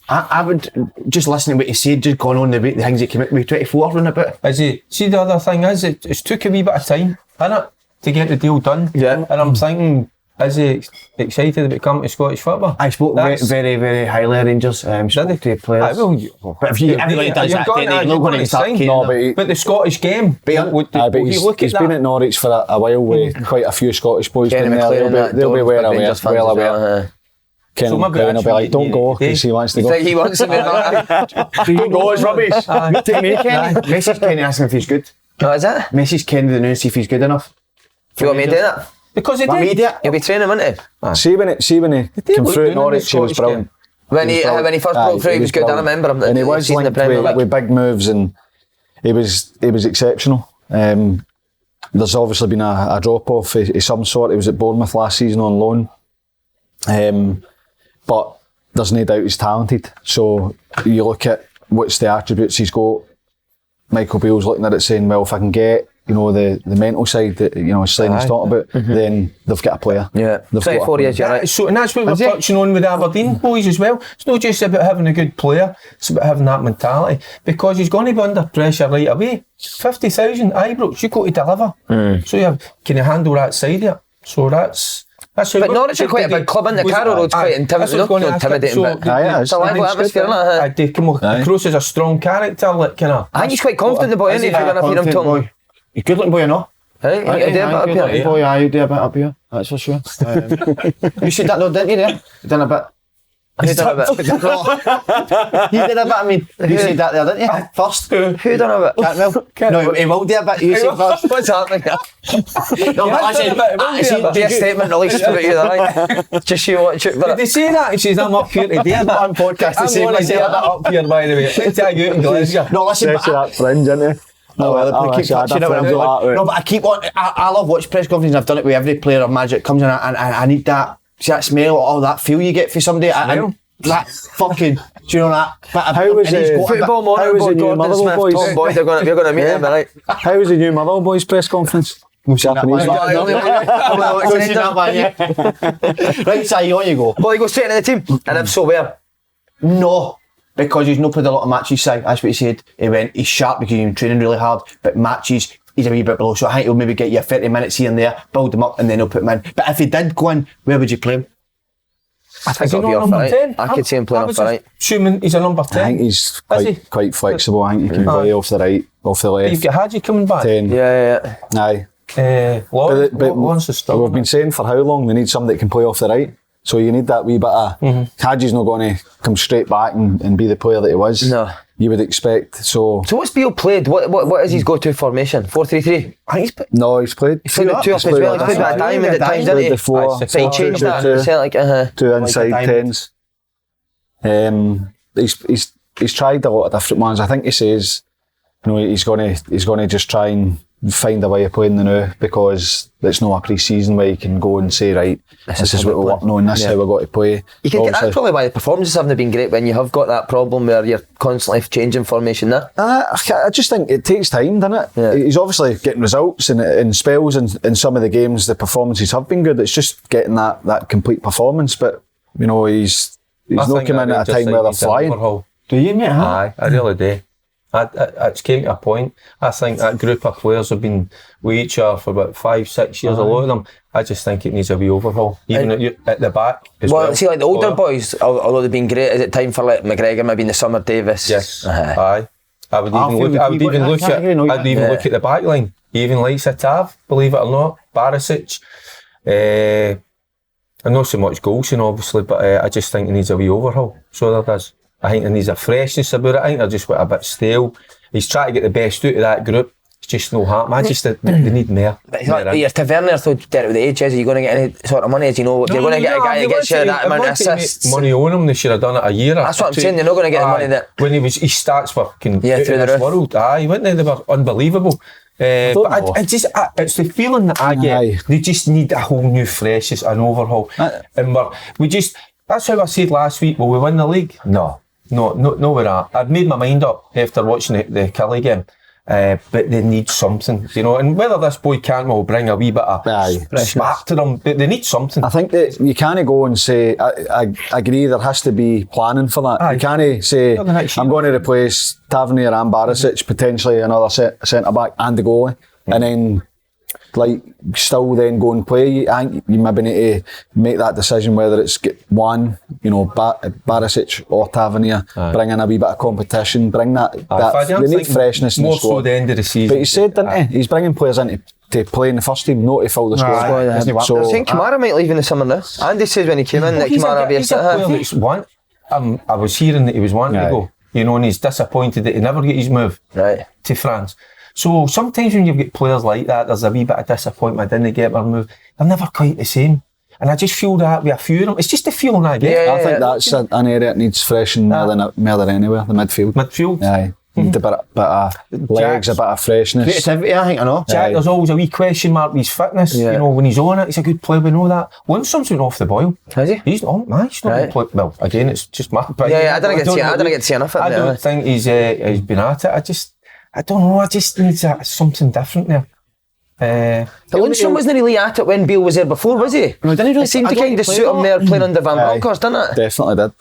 I would just listening to what he said, just going on the things he came out with 24 and a bit. Is he? See, the other thing is, it's took a wee bit of time, innit, to get the deal done. Yeah. And I'm thinking, is he excited about coming to Scottish football? I spoke very, very highly of Rangers. Spoke to players. But if everybody does that, they're not going to start caring. But the Scottish game, he's been at Norwich for a while with quite a few Scottish boys. They'll be well aware. Ken will be like, don't go, because he wants to go. He wants to go. Don't go, it's rubbish. Take me, Kenny. Message Kenny asking if he's good. Oh, is that? Message Kenny the news, see if he's good enough. Do you want me to do that? Because he Want me to did. do it? You'll be training, won't he? See when he came look through good at in Norwich, the he was Scottish brilliant. When he first broke through, he was good. I brilliant. remember him. And he was season in linked the Premier League. with big moves, and he was exceptional. There's obviously been a drop off of some sort. He was at Bournemouth last season on loan, but there's no doubt he's talented. So you look at what's the attributes he's got. Michael Beale's looking at it saying, well, if I can get the mental side that Slaney's talking about, then they've got a player. Yeah, They've got a 24 player. years, you're right. So, and that's what we're touching on with the Aberdeen boys as well. It's not just about having a good player, it's about having that mentality. Because he's going to be under pressure right away. 50,000 Ibrox, you've got to deliver. So can you handle that side of it? So that's how. But Norwich are quite a big club, and the Carrow Road's quite intimidating. But it's a lively atmosphere, isn't it? They come across as a strong character, like kind of. I think he's quite confident, the boy, isn't he? If you're going to hear him talk. He's a good looking boy, you know. I think he'll do a bit up Good here. looking boy, you do a bit up here. That's for sure. You said that though, didn't you? There, you done a bit. Who done a bit? You did a bit. I mean, you said that there, didn't you? First. Who done a bit? No, he will do a bit. You said first. What's happening here? No, but I said, Be a statement released about you, right? Just you watch it. Did they say that? He says, I'm up here today. I'm on podcast to I'm say going to say that myself. up here, by the way. Let's tell you in Glasgow. No, listen, Especially that fringe, isn't he? No, well, keep I touching it. No, but I keep on. I love watching press conferences. I've done it with every player of Magic comes in, and I need that. See that smell, all that feel you get for somebody. And that fucking, do you know that? How was it? Football Monitor, How was the new Gordon Motherwell Smith, boys? Tom Boyd, you're going to meet him, right? How was the new Motherwell boys press conference? Japanese. Right, so you want to go? Well, he goes straight into the team, and if so, where? No, because he's not played a lot of matches. That's what he said. He went, he's sharp because he's been training really hard, but matches, he's a wee bit below. So I think he'll maybe get you 30 minutes here and there, build him up, and then he'll put him in. But if he did go in, where would you play him? I think he'll be off right. I could see him playing off right. Assuming he's a number 10. I think he's quite flexible. I think he can play off the right, off the left. You've got Hadji coming back. 10. Yeah. Aye. But we've been saying for how long they need somebody that can play off the right. So you need that wee bit of. Hadji's not going to come straight back and be the player that he was. No. You would expect. So what's Beale played? What is his go-to formation? 4-3-3? I think he's played. He's played with two up as well. He's played with a diamond at times, didn't he? But he changed that. Two inside tens. He's tried a lot of different ones. I think he says, he's going to just try and find a way of playing the now, because it's not a pre-season where you can go and say, right, this is what we're working on, this is how we're going to play. You can, that's probably why the performances haven't been great, when you have got that problem where you're constantly changing formation. I just think it takes time, doesn't it? Yeah. He's obviously getting results in spells, and in some of the games the performances have been good. It's just getting that complete performance, but he's not coming in at a time where they're flying. Do you, mate? Aye, I really do. It's came to a point. I think that group of players have been with each other for about 5-6 years. A lot of them. I just think it needs a wee overhaul, even at the back as well. See, like the older boys, although they've been great, is it time for like McGregor, maybe in the summer, Davis? Yes. Aye. I would even look at the back line. Even likes of Tav, believe it or not, Barisic. Not so much goals, obviously, but I just think it needs a wee overhaul. So there does. I think there needs a freshness about it. I think they're just a bit stale. He's trying to get the best out of that group. It's just no happening. They need more. Your Tavernier, though, with the age, is he going to get any sort of money? As you know, you're going to get a guy that gets you that amount of assists. Money on him, they should have done it a year. That's what I'm saying. They're not going to get the money that. When his stats were through the roof. World. Aye, weren't they? They were unbelievable. But it's the feeling that I get. They just need a whole new freshness, an overhaul. And that's how I said last week. Will we win the league? No, we're at. I've made my mind up after watching the Kelly game. But they need something, and whether this boy Cantwell will bring a wee bit of smack to them, they need something. I think that you can't go and say, I agree, there has to be planning for that. You can't say, I'm going to replace Tavernier and Barisic, potentially another centre back and the goalie, and then still then go and play. I think you maybe need to make that decision whether it's get one, Barisic or Tavernier, bring in a wee bit of competition, bring that they need freshness in the squad. So the end of the season. But he said, didn't he? He's bringing players in to play in the first team, not to fill the squad. So I think Kamara might leave in the summer now. Andy says when he came in that Kamara be a player that's I was hearing that he was wanting to go, and he's disappointed that he never got his move to France. So sometimes when you've got players like that, there's a wee bit of disappointment in they get their move. They're never quite the same. And I just feel that with a few of them. It's just a feeling I get. I think that's an area that needs freshening more than anywhere, the midfield. Midfield? Need a bit of legs, a bit of freshness. Creativity, I think, I know. Jack, there's always a wee question mark with his fitness. You know, when he's on it, he's a good player, we know that. Lundstrom's went off the boil. Has he? He's not right. Well, again, it's just my opinion. I didn't get to see enough of it. I don't think he's been at it. I don't know, I just need something different there. But Lundstrom wasn't really at it when Bale was there before, was he? No, didn't he really? It seemed to kind of suit him there playing under Van Bronckhorst, didn't it? Definitely did.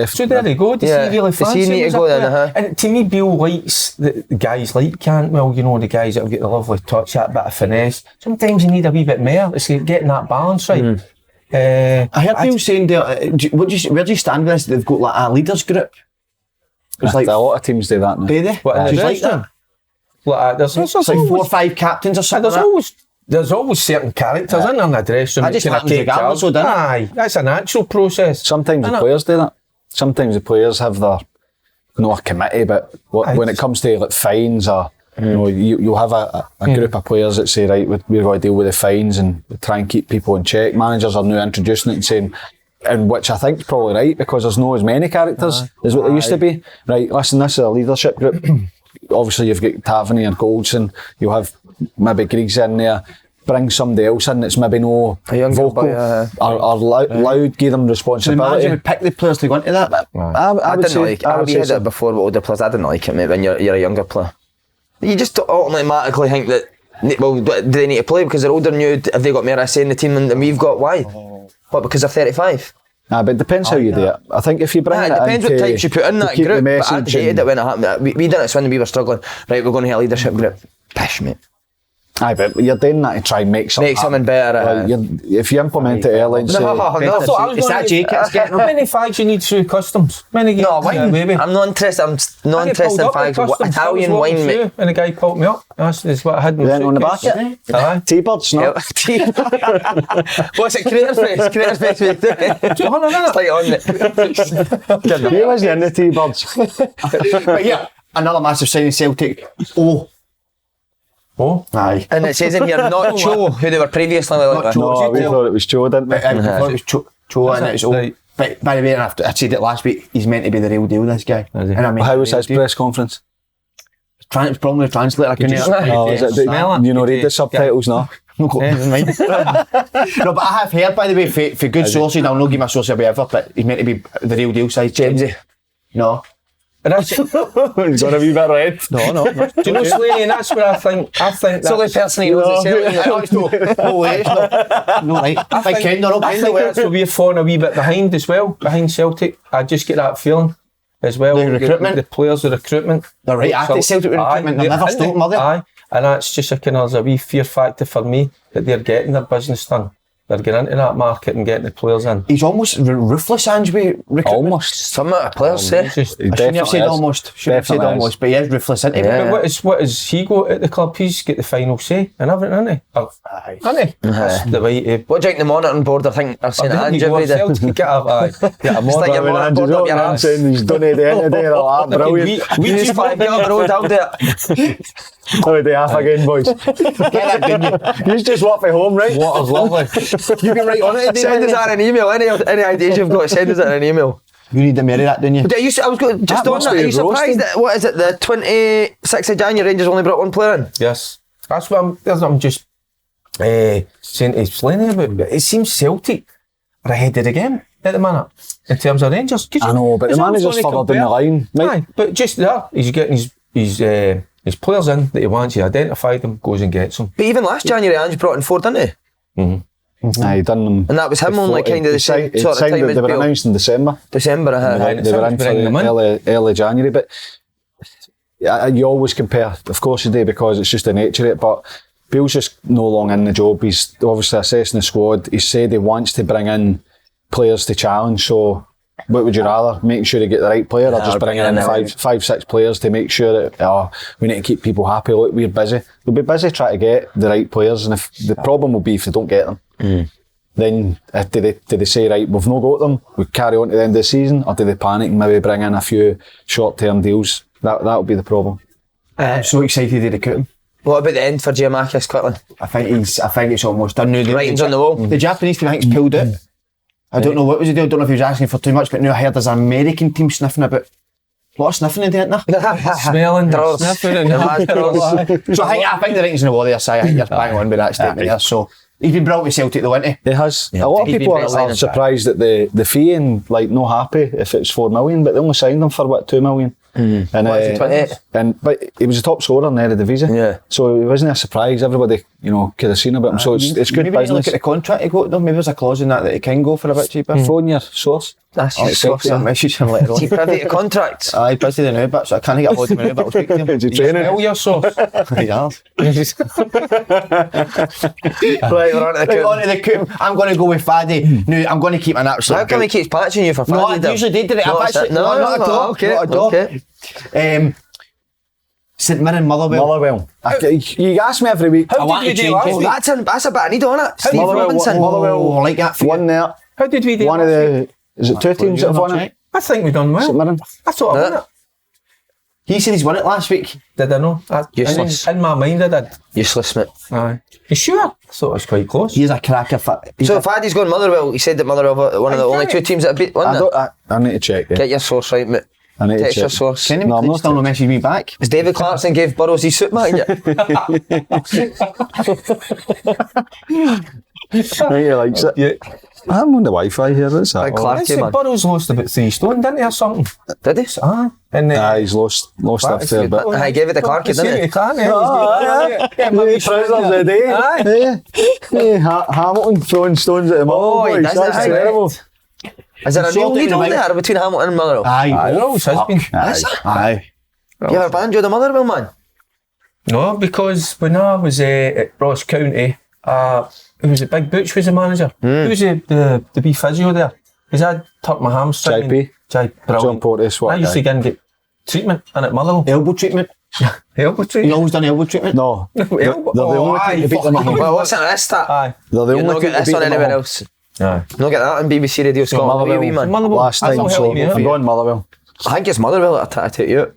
So there they go. Does he really fancy Does he need to go then? And to me, Bale likes the guys like Cantwell, you know, the guys that have got the lovely touch, that bit of finesse. Sometimes you need a wee bit more. It's getting that balance right. I heard Bale saying there, where do you stand with this? They've got like a leaders group. It's like a lot of teams do that now. Do they? What, Just like that? There's like 4 or 5 captains or something. There's always certain characters in the dressing room. I just happens regardless, so doesn't it? Aye, that's a natural process. Sometimes the players do that. Sometimes the players have their, not a committee, but when it comes to like fines or, you know, you'll have a group of players that say, right, we're going to deal with the fines and try and keep people in check. Managers are now introducing it and saying, and which I think is probably right, because there's not as many characters as what there used to be. Right, listen, this is a leadership group. Obviously you've got Tavernier and Goldson, you'll have maybe Griggs in there. Bring somebody else in that's maybe no vocal or loud, give them responsibility. So imagine we pick the players to go into that. I didn't like it. I've had it before with older players. I didn't like it, mate, when you're a younger player. You just automatically think that, well, do they need to play because they're older than you? Have they got more say in the team than we've got? Why? What, because they're 35? Nah, but it depends how you do it. I think if you bring it depends what types you put in that group. But I hated it when it happened. We did it when we were struggling. Right, we're going to have a leadership group. Pish, mate. Aye, but you're doing that to try and make something better. If you implement it early and say... It's that Jake. How many fags you need through customs? No, wine. I'm not interested. I'm not interested in fags. Italian wine, mate. And the guy pulled me up. That's what I had on the basket. Aye. T-birds, no? What's it? Creator's Face. Creator's Face. It's like on it. He was in the T-birds. But yeah, another massive signing, Celtic. Aye. And it says in here, not Cho, who they were previously like. No, we thought it was Cho, didn't we? I thought it was Cho and it's O. But by the way, I said it last week, he's meant to be the real deal, this guy. And I mean, how was his press conference? It's probably the translator. I couldn't you know, read the subtitles now. No, but I have heard, by the way, for good sources, I'll not give my source away ever, but he's meant to be the real deal size. Jamesy. No. And that's he's got a wee bit red. No. Do you know, Slaney, and that's where I think it's the only person he knows it's no way, it's not. No, right. I think that's where we're falling a wee bit behind as well, behind Celtic. I just get that feeling as well. The recruitment. The players, the recruitment. They're right at Celtic with recruitment, they're never stopping, are they? Aye, and that's just there's a wee fear factor for me that they're getting their business done. They're getting into that market and getting the players in. He's almost ruthless, Ange, with recruitment. Almost. Some of the players say. I shouldn't have said almost. But he is ruthless, isn't he? But what is he got at the club? He's got the final say and everything, isn't he? Aye. Isn't he? That's the way. What do you think the monitoring board are thinking? I've seen Ange every day. Get a monitoring board up your ass. He's done it at the end of the day. Oh, brilliant. We just find get up the road, I'll do it. I'll do half again, boys. Get that, didn't you? You just walk me home, right? Water's lovely. You can write on it. Send us that in an email. Any ideas you've got, send us that in an email. You need to marry that, don't you? But I was going just on that. Are you surprised that what is it? The 26th of January, Rangers only brought one player in. Yes, that's what I'm just saying to Slaney about. But it seems Celtic are ahead of the game at the minute in terms of Rangers. I know, but the manager's further down the line. Aye, but just there, he's getting his players in that he wants. He identified them, goes and gets them. But even last January, Ange brought in 4, didn't he? Mm-hmm. Aye, done them. And that was him only kind of the same sort of time. They were announced in December. They were in for early January, but you always compare, of course you do, because it's just the nature of it, but Bale's just no long in the job. He's obviously assessing the squad. He said he wants to bring in players to challenge, so what would you rather? Make sure you get the right player, or just bring in five, 6 players to make sure that we need to keep people happy? Look, we're busy. We'll be busy trying to get the right players, and if the problem will be if they don't get them. Then do they say, right, we've not got them, we carry on to the end of the season, or do they panic and maybe bring in a few short-term deals? That'll be the problem. I'm so excited to recruit him. What about the end for Giamakis quickly? I think it's almost done now. Writing's on the wall. The Japanese team I think's pulled out. I don't know what was the deal. I don't know if he was asking for too much, but now I heard there's an American team sniffing about. A lot of sniffing in there, isn't there? Smelling, Drawers. sniffing, and So I think the writing's on the wall there, Si. I think you're bang on with that statement there. So he's been brought with Celtic though, hasn't he? He has. Yeah. A lot of He's people been are brilliant. surprised at the fee and like not happy if it's 4 million, but they only signed him for what, 2 million. And, What, is it 28? but he was the top scorer in the Eredivisie. Yeah. So it wasn't a surprise. Everybody, could have seen about him. So it's good Maybe business. look at the contract he got though. Maybe there's a clause in that he can go for a bit cheaper. Phone your source. That's I'll just text you a message and let it Is he on. privy to contracts? He's busy the now, but so I can't get a hold of him now, but I'll speak to him. Is he training? smell your sauce. He has. Right, we're on to the Right, coup. on to the coup. I'm going to go with Faddy. No, I'm going to keep an absolute. How come he keeps patching you for No, I Faddy? usually did it. No, I've actually, no, not at all. okay, Not at all. okay. St Mirren Motherwell. Motherwell. You ask me every week. How I want did we to do change last it. week? That's a bit I need on it. Steve Motherwell, Robinson. Motherwell. I like that for you. One there. How did we do One of last week? the. Is it 2 teams that have won it? I think we done well. St Mirren. I thought I won Yeah. it. He said he's won it last week. Did I know? Useless. In my mind I did. Useless, mate. Aye. You sure? I thought it was quite close. He's a cracker. So if Faddy's going Motherwell, he said that Motherwell were one of the only two teams that have beat one. I need to check. Yeah. Get your source right, mate. I need to Text your check. source. Can he No, I'm not still not message me back? Has David Clarkson gave Burrows his suit back yet? He likes it. Yeah. I'm on the Wi-Fi here. What's that? Big Clark. I said Burrows lost about 3 stone, didn't he, or something? Did he? Aye. And He's lost a fair bit. I gave it to Clark, didn't he? Trousers a day. Aye. Hamilton throwing stones at him. Oh, he does That's that, terrible. Is there a real Sorted lead in on the there between Hamilton and Motherwell? Aye, there always has been. Aye. You ever banjoed the Motherwell, man? No, because when I was at Ross County, it was a Big Butch was the manager. He was the wee physio there. Because I'd tucked my hamstring. JP. Brilliant. John Portis, what I used to go and get treatment in at Motherwell. Elbow treatment. Elbow You treatment. always done elbow treatment? No. They're Elbow. the only aye, team to beat them. fuck. Well, what's in this stat? Aye. They're the You'll only not team get to this beat on them. anywhere else. Aye. Not get that on BBC Radio Scotland. Wee, man. Motherwell. Last time, That'll so help me out. I'm going Motherwell. I think it's Motherwell that I take you out.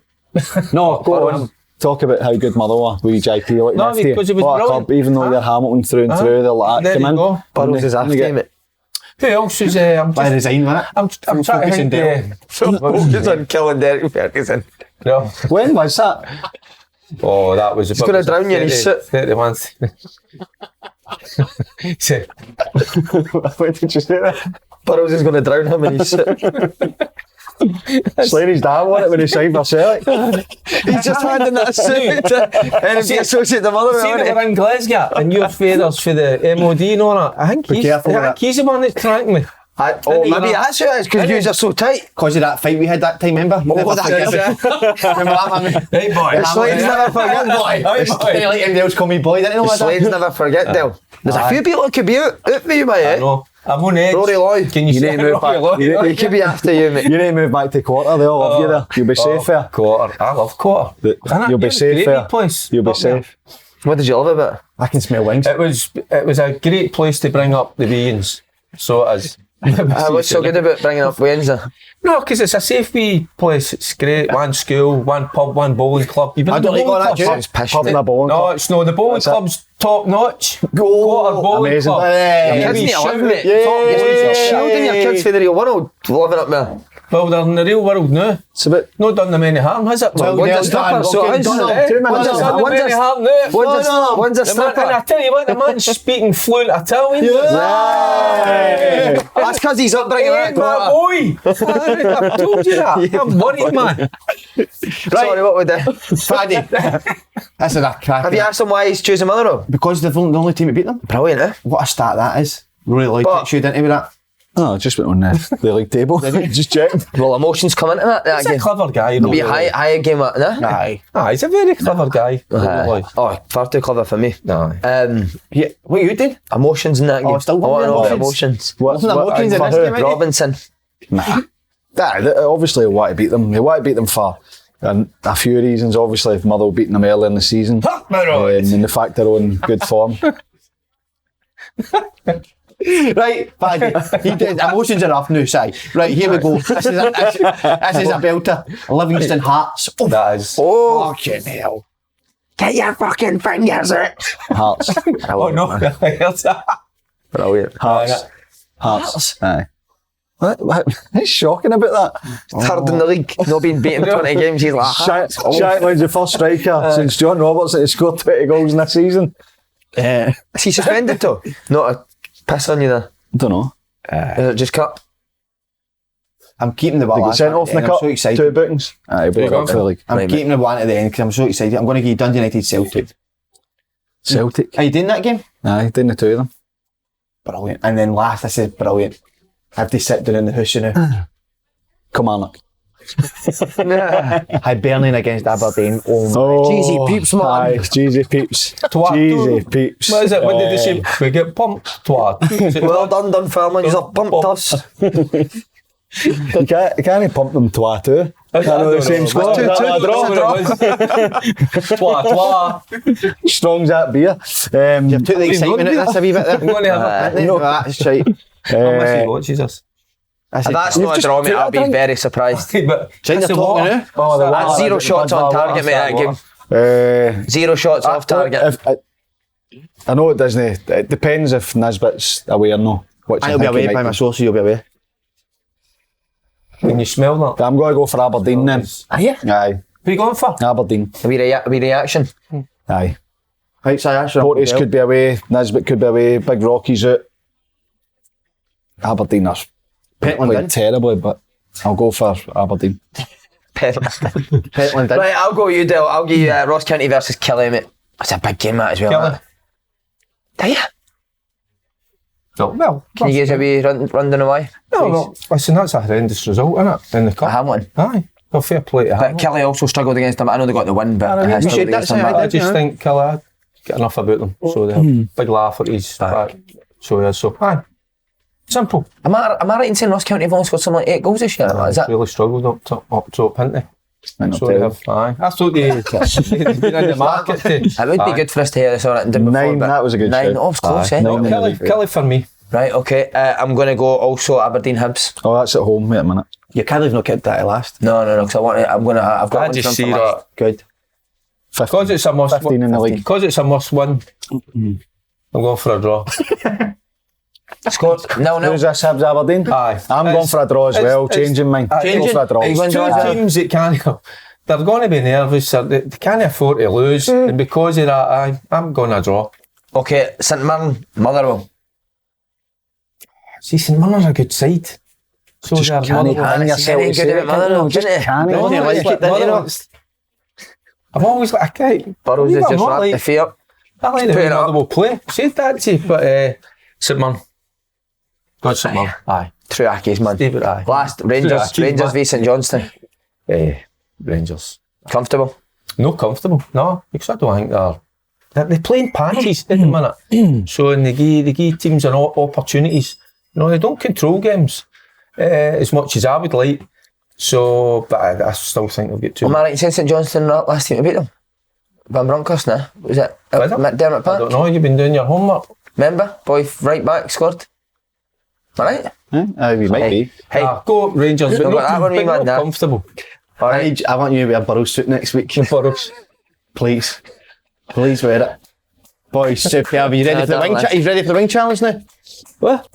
No, go on. Talk about how good Motherwell are with JP. Like No, because it was what a brilliant. club, even though they're Hamilton through and through, they'll let There come you in. go. Burrows is after him, mate. Who else is I'm By just, design, wasn't it? I'm trying to Focusing think. Focus on killing Derek Ferguson. No. When was that? Oh, that was. He's gonna drown you in his suit. 30 months. So, What did you say there? Burrows is going to drown him in his suit. Slaney's dad won it when he signed for Celtic. He's just handing that suit to NMD associate the Motherwell. see isn't that he? we're in Glasgow and your feathers for the MOD and all that. I think careful with that. he's the one that's tracking me. Oh, maybe that's who it is, because you are so tight. Because of that fight we had that time, remember? You never that forget guy. it. Remember that, man? Hey boy. The Slade's never forget. Boy. Like him, else call me boy, didn't he? The Slade's never forget, Del. There's a few people that could be out for you, mate. No, I'm on edge. Rory Lloyd. Can you, You see need to move Rory back. Lloyd? He could be after you, mate. You need to move back to quarter. They'll love you there. You'll be safe there. Quarter. I love quarter. You'll be safe there. Place. You'll be Up there. safe. What did you love about it? I can smell wings. It was a great place to bring up the beans. So it is. What's so good about bringing up Wayne's? No, because it's a safe wee place. It's great. One school, one pub, one bowling club. You've been I to don't the like all bowling that, club? Joe. It's pish, Pub mate. in a bowling No, club. it's no. The bowling That's it. club's top notch. Quarter bowling Amazing. club. Yeah. Your kids Wee need to live, shout. mate. Yeah. Shielding your kids for the real world, living up there. Well, they're in the real world now. It's a bit. Not done them any harm, has it? Well, One's well a stripper, done, so okay, one's done. a- Two minutes. one's a- Not done them one's any a- harm now. one's a The man- stripper. And I tell you what, the man's speaking fluent Italian. Hey. That's because he's up bringing Hey, that my quarter. boy! I told you that. I'm worried, man. Sorry, what would that? Faddy. This is a crack. Have you asked him why he's choosing Motherwell? Because they're the only team that beat them. Brilliant, eh? What a start that is. Rory Lloyd But- takes you, didn't he, with that? Oh, just went on the league table. Just checking. Well, emotions come into that He's a game. clever guy. It'll be a Rory. high game, nah? Aye. He's a very clever guy. Rory. Oh, far too clever for me. No. Yeah. What you did? Emotions in that game. Oh, still I want to know about emotions. emotions. Wasn't that emotions in for this who? game, mate? Robinson. Nah. They obviously want to beat them. They want to beat them for a few reasons. Obviously, if Motherwell beating them early in the season, and the fact they're on good form. Right, Paddy. He did emotions enough now, Si. Right, here we go. This is a belter. Livingston Hearts. Oh, That is. Oh, fucking hell. Get your fucking fingers out. Hearts. Oh no, Brilliant. Hearts. Aye. What? It's shocking about that. Third in the league, not being beaten 20 games. He's like, Shanklin's the first striker since John Robertson has scored 20 goals in a season. is he suspended though? Not a piss on you there. Don't know. Is it just cut? I'm keeping the Did he ball. get sent off in the I'm cup? so excited. 2 bookings. Aye, but he got for the league. I'm keeping the one at the end because I'm so excited. I'm going to give Dundee United Celtic. Celtic. Are you doing that game? Aye, doing the 2 of them. Brilliant. And then last I said brilliant. I have to sit down in the house now. Kilmarnock. Hibernian against Aberdeen. Oh my. Jeezy peeps, man. Aye, Jeezy peeps. Jeezy peeps. What is it? What did they say? We get pumped. Twat. Well done, Dunfermline. You've pumped us. You can't pump them twat too. Can't know the same score. Twat. Strong's that beer. You've took the excitement out of this a wee bit there. I'm going to have a... No, that's right. How much he watches us? If that's not a draw, mate, I'll be very surprised. But China talking now. Oh, the That's 0 shots on target, mate, that game. 0 shots off target. I know it doesn't. It depends if Nisbet's away or no. I'll be away by my sources, you'll be away. Can you smell that? I'm going to go for Aberdeen then. Are you? Aye, What are you going for? Aberdeen. A wee reaction. Aye. Right, so actually, Portis could be away, Nisbet could be away, Big Rocky's out. Aberdeen are Pentland playing in. terribly, but I'll go for Aberdeen. Pentland in. Right, I'll go with you, Dale. I'll give you Ross County versus Kelly, mate. That's a big game, that as well. Kelly. Are you? No, well, Can you give us a wee rundown away? no, no. Listen, that's a horrendous result, isn't it? In the cup. Hamilton. Aye. Well, fair play to But Hamilton. Kelly also struggled against them. I know they got the win, but I mean, it we struggled should- against that's them. it, I just think Kelly get enough about them. So they have big laugh at his back. So yeah, so aye. Simple. Am I right in saying Ross County have only scored something like 8 goals this year? Is that? Really struggled up top, haven't they? Might not So tell they you. have. Aye. I thought they'd been in the market to. It would be good for us to hear this on it and done before. 9, but that was a good 9, shout. oh, it was close, Aye, eh? 9. Kelly for me. Right, okay. I'm going to go also Aberdeen Hibs. Oh, that's at home. Wait a minute. You can't leave no kept that at last. No, because I've got I one just from see last. that. Good. 15, Because it's a must. 15 in the league. Because it's a must win. I'm going for a draw. Score. No. Who's this, Hibs Aberdeen? Aye. I'm going for a draw as well, changing mine. Changing? Go for a draw. Are you going Two to draw? teams that can't. They're going to be nervous. They can't afford to lose, and because of that, I'm going to draw. Okay, St Mirren, Motherwell. See, St Mirren's a good side. So Just they're can't Motherwell. hang yourself Any to good say at it, Motherwell, just didn't it? can't. No, Yeah, like it's it, didn't you know? Motherwell's- I've always like, I can't. Burrows has I'm just not wrapped the like- feet up. I like the Put way it up. Motherwell play. Said that to you, but St Mirren. God, St Mirren. Aye. True Ackies, man. David, aye. Last, True Rangers Ackies, man. v St Johnstone. Rangers. Comfortable. No comfortable. No, because I don't think they're playing patches at the minute. So and they give teams an opportunities. You know, they don't control games as much as I would like. So, but I still think they'll get two. Am I right in saying St Johnstone were up last team to beat them? Van Bronckhorst, nah? Was it Was it? McDermott I Park? don't know, you've been doing your homework. Remember? Boy right back scored. Am I right? Aye, we might be. Hey, Go Rangers, but We've got that one, but man, not nah. comfortable. alright. I want you to wear a Burrow suit next week. Burrows. Please. Please wear it. Boys, superb. Are you ready No, for the don't wing laugh. challenge? Are you ready for the wing challenge now? What?